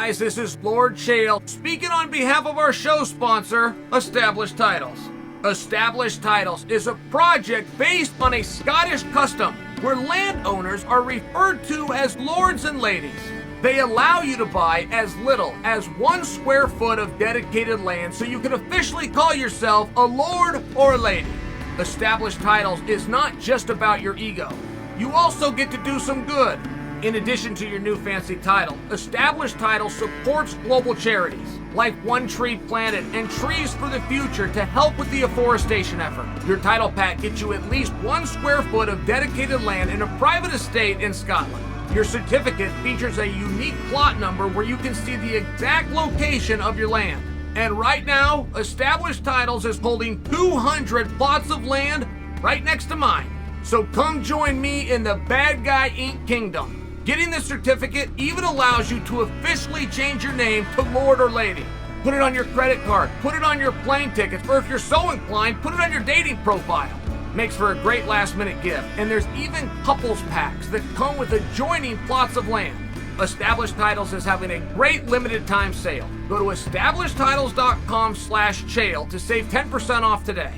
guys, this is Lord Chael speaking on behalf of our show sponsor, Established Titles. Established Titles is a project based on a Scottish custom where landowners are referred to as lords and ladies. They allow you to buy as little as 1 square foot of dedicated land so you can officially call yourself a lord or a lady. Established Titles is not just about your ego. You also get to do some good. In addition to your new fancy title, Established Titles supports global charities like One Tree Planet and Trees for the Future to help with the afforestation effort. Your title pack gets you at least 1 square foot of dedicated land in a private estate in Scotland. Your certificate features a unique plot number where you can see the exact location of your land. And right now, Established Titles is holding 200 plots of land right next to mine. So come join me in the Bad Guy Inc. Kingdom. Getting this certificate even allows you to officially change your name to Lord or Lady. Put it on your credit card, put it on your plane tickets, or if you're so inclined, put it on your dating profile. Makes for a great last-minute gift, and there's even couples packs that come with adjoining plots of land. Established Titles is having a great limited-time sale. Go to establishedtitles.com/Chael to save 10% off today.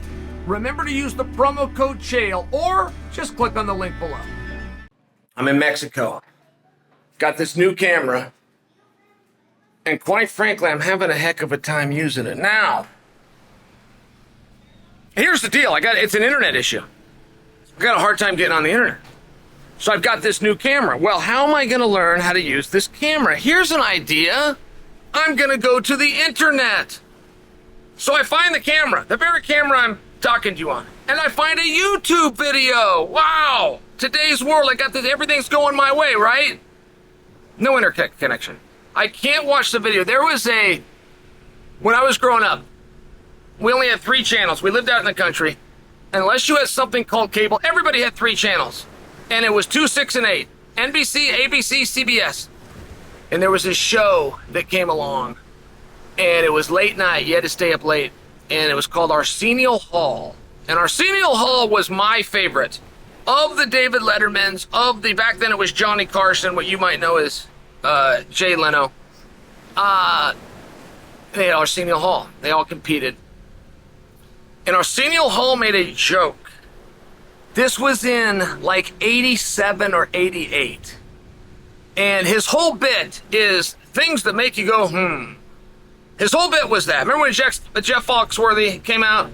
Remember to use the promo code Chael, or just click on the link below. I'm in Mexico. Got this new camera, and quite frankly, I'm having a heck of a time using it. Now, here's the deal. It's an internet issue. I got a hard time getting on the internet. So I've got this new camera. Well, how am I going to learn how to use this camera? Here's an idea. I'm going to go to the internet. So I find the camera, the very camera I'm talking to you on, and I find a YouTube video. Wow. Today's world, I got this, everything's going my way, right? No internet connection. I can't watch the video. When I was growing up, we only had 3 channels. We lived out in the country. Unless you had something called cable, everybody had 3 channels. And it was 2, 6, and 8. NBC, ABC, CBS. And there was this show that came along. And it was late night. You had to stay up late. And it was called Arsenio Hall. And Arsenio Hall was my favorite. Of the David Lettermans, back then it was Johnny Carson, what you might know as Jay Leno. They had Arsenio Hall. They all competed. And Arsenio Hall made a joke. This was in like 87 or 88. And his whole bit is things that make you go, His whole bit was that. Remember when Jeff Foxworthy came out?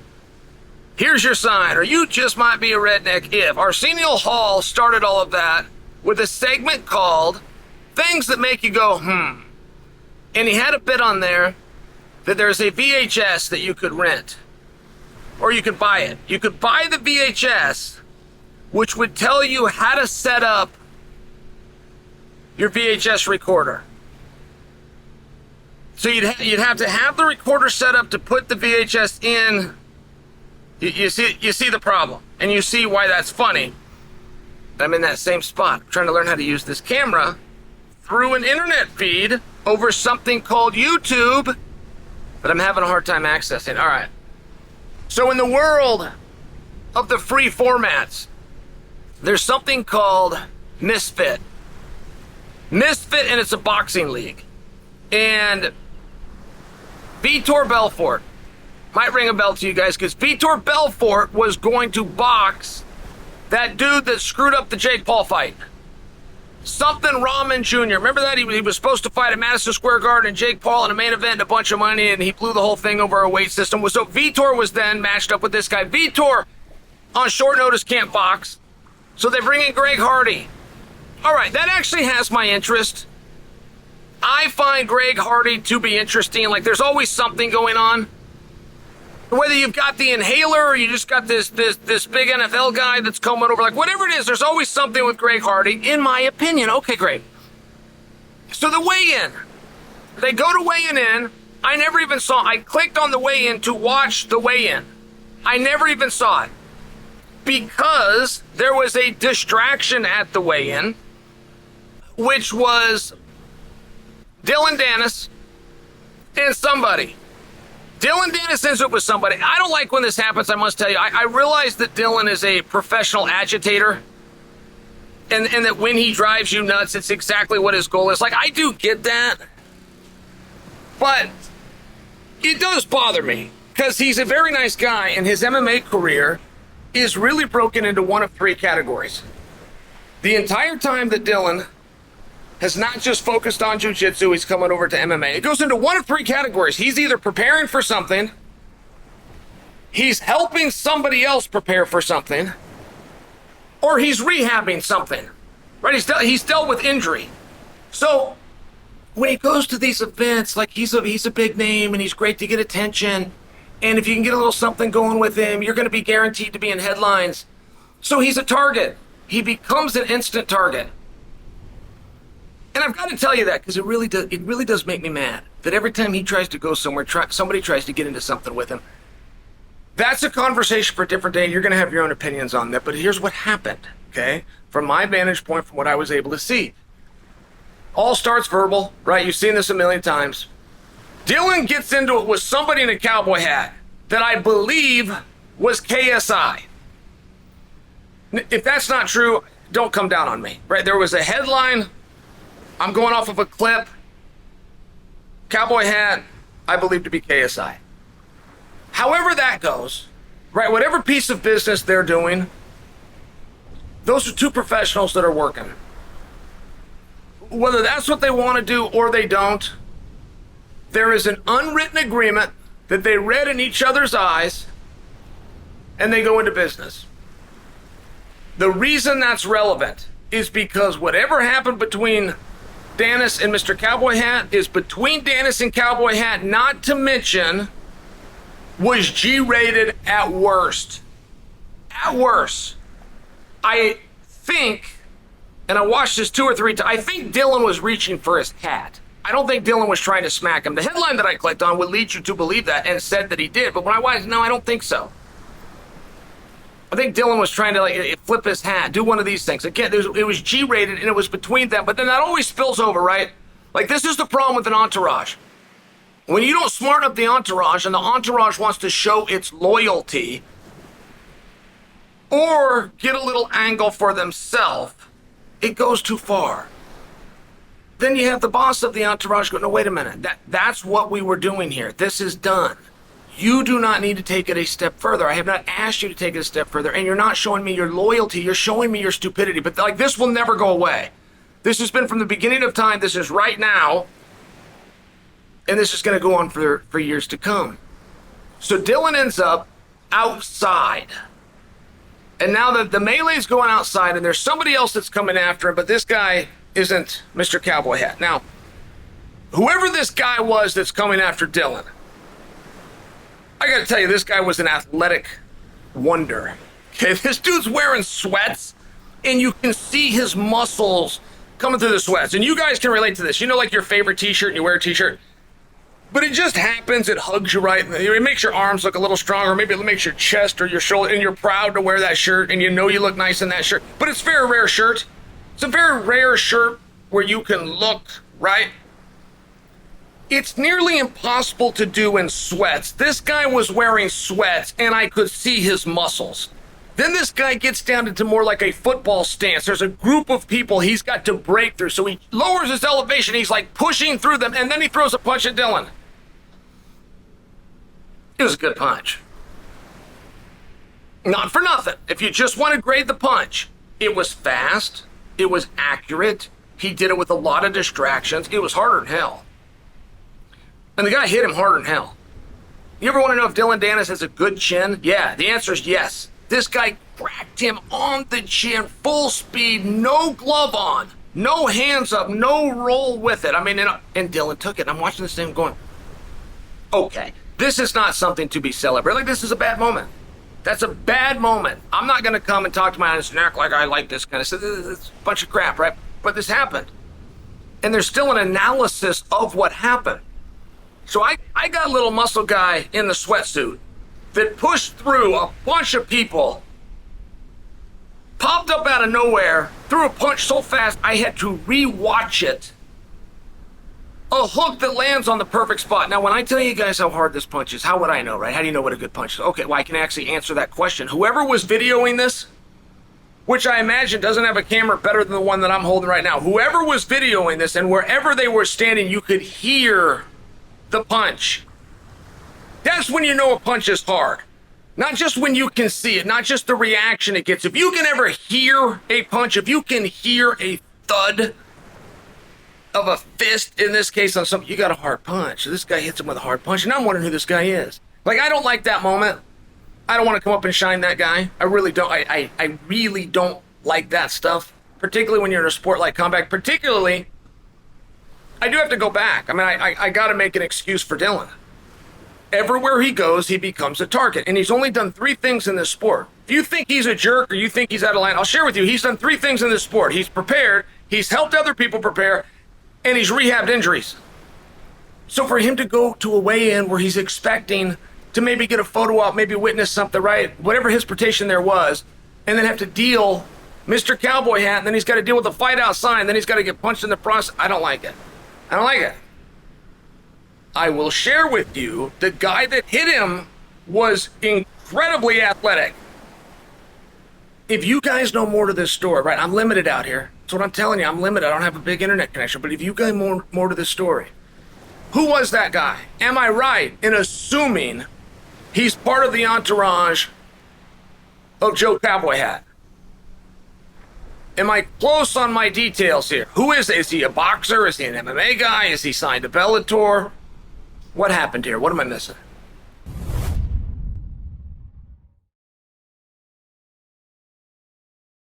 Here's your sign, or you just might be a redneck if. Arsenio Hall started all of that with a segment called Things That Make You Go, And he had a bit on there that there's a VHS that you could rent. Or you could buy it. You could buy the VHS, which would tell you how to set up your VHS recorder. So you'd have to have the recorder set up to put the VHS in. You see the problem, and you see why that's funny. I'm in that same spot, trying to learn how to use this camera through an internet feed over something called YouTube, but I'm having a hard time accessing. All right. So in the world of the free formats, there's something called Misfit. Misfit, and it's a boxing league. And Vitor Belfort might ring a bell to you guys, because Vitor Belfort was going to box that dude that screwed up the Jake Paul fight. Something Rahman Jr. Remember that? He was supposed to fight at Madison Square Garden and Jake Paul in a main event and a bunch of money, and he blew the whole thing over a weight system. So Vitor was then matched up with this guy. Vitor, on short notice, can't box. So they bring in Greg Hardy. All right, that actually has my interest. I find Greg Hardy to be interesting. Like, there's always something going on. Whether you've got the inhaler or you just got this big NFL guy that's coming over, like whatever it is, there's always something with Greg Hardy, in my opinion. Okay, great. So the weigh-in. They go to weigh-in in. I clicked on the weigh-in to watch the weigh-in. I never even saw it. Because there was a distraction at the weigh-in, which was Dillon Danis and somebody. Dillon Danis ends up with somebody. I don't like when this happens, I must tell you. I realize that Dillon is a professional agitator, and that when he drives you nuts, it's exactly what his goal is. Like, I do get that. But it does bother me because he's a very nice guy, and his MMA career is really broken into one of three categories. The entire time that Dillon has not just focused on jiu-jitsu, he's coming over to MMA. It goes into one of three categories. He's either preparing for something, he's helping somebody else prepare for something, or he's rehabbing something, right? He's dealt with injury. So when he goes to these events, like he's a big name and he's great to get attention, and if you can get a little something going with him, you're going to be guaranteed to be in headlines. So he's a target. He becomes an instant target. And I've got to tell you that because it really does make me mad that every time he tries to go somewhere, somebody tries to get into something with him. That's a conversation for a different day, and you're going to have your own opinions on that. But here's what happened, okay? From my vantage point, from what I was able to see. All starts verbal, right? You've seen this a million times. Dillon gets into it with somebody in a cowboy hat that I believe was KSI. If that's not true, don't come down on me, right? There was a headline. I'm going off of a clip. Cowboy hat, I believe to be KSI. However that goes, right? Whatever piece of business they're doing, those are two professionals that are working. Whether that's what they want to do or they don't, there is an unwritten agreement that they read in each other's eyes, and they go into business. The reason that's relevant is because whatever happened between Danis and Mr. Cowboy Hat is between Danis and Cowboy Hat, not to mention was G-rated at worst. At worst. I think, and I watched this 2 or 3 times, I think Dillon was reaching for his hat. I don't think Dillon was trying to smack him. The headline that I clicked on would lead you to believe that and said that he did, but when I watched, no, I don't think so. I think Dillon was trying to flip his hat, do one of these things. Again, it was G-rated and it was between them, but then that always spills over, right? Like, this is the problem with an entourage. When you don't smarten up the entourage and the entourage wants to show its loyalty or get a little angle for themselves, it goes too far. Then you have the boss of the entourage go, no, wait a minute. That's what we were doing here. This is done. You do not need to take it a step further. I have not asked you to take it a step further, and you're not showing me your loyalty. You're showing me your stupidity. But like, this will never go away. This has been from the beginning of time. This is right now. And this is going to go on for years to come. So Dillon ends up outside. And now the melee's going outside, and there's somebody else that's coming after him, but this guy isn't Mr. Cowboy Hat. Now, whoever this guy was that's coming after Dillon, I got to tell you, this guy was an athletic wonder. Okay, this dude's wearing sweats, and you can see his muscles coming through the sweats. And you guys can relate to this. You know, like your favorite t-shirt, and you wear a t-shirt. But it just happens, it hugs you right. It makes your arms look a little stronger. Maybe it makes your chest or your shoulder, and you're proud to wear that shirt, and you know you look nice in that shirt. But it's a very rare shirt. It's a very rare shirt where you can look right. It's nearly impossible to do in sweats. This guy was wearing sweats, and I could see his muscles. Then this guy gets down into more like a football stance. There's a group of people he's got to break through. So he lowers his elevation. He's like pushing through them, and then he throws a punch at Dillon. It was a good punch. Not for nothing. If you just want to grade the punch, it was fast. It was accurate. He did it with a lot of distractions. It was harder than hell. And the guy hit him harder than hell. You ever want to know if Dillon Danis has a good chin? Yeah, the answer is yes. This guy cracked him on the chin, full speed, no glove on, no hands up, no roll with it. I mean, and Dillon took it. I'm watching this thing going, okay, this is not something to be celebrated. Like, this is a bad moment. That's a bad moment. I'm not going to come and talk to my audience and act like I like this kind of stuff. It's a bunch of crap, right? But this happened. And there's still an analysis of what happened. So I got a little muscle guy in the sweatsuit that pushed through a bunch of people, popped up out of nowhere, threw a punch so fast I had to re-watch it. A hook that lands on the perfect spot. Now, when I tell you guys how hard this punch is, how would I know, right? How do you know what a good punch is? Okay, well, I can actually answer that question. Whoever was videoing this, which I imagine doesn't have a camera better than the one that I'm holding right now, whoever was videoing this and wherever they were standing, you could hear the punch. That's when you know a punch is hard. Not just when you can see it, not just the reaction it gets. If you can ever hear a punch, if you can hear a thud of a fist, in this case on something, you got a hard punch. So this guy hits him with a hard punch, and I'm wondering who this guy is. Like, I don't like that moment. I don't want to come up and shine that guy. I really don't. I really don't like that stuff, particularly when you're in a sport like combat. Particularly, I do have to go back. I mean, I got to make an excuse for Dillon. Everywhere he goes, he becomes a target. And he's only done 3 things in this sport. If you think he's a jerk or you think he's out of line, I'll share with you. He's done 3 things in this sport. He's prepared, he's helped other people prepare, and he's rehabbed injuries. So for him to go to a weigh-in where he's expecting to maybe get a photo op, maybe witness something, right? Whatever his presentation there was, and then have to deal Mr. Cowboy Hat, and then he's got to deal with the fight outside, and then he's got to get punched in the process. I don't like it. I don't like it. I will share with you, the guy that hit him was incredibly athletic. If you guys know more to this story, right? I'm limited out here. That's what I'm telling you. I'm limited. I don't have a big internet connection. But if you guys more to this story, who was that guy? Am I right in assuming he's part of the entourage of Joe Cowboy Hat? Am I close on my details here? Who is he? Is he a boxer? Is he an MMA guy? Is he signed to Bellator? What happened here? What am I missing?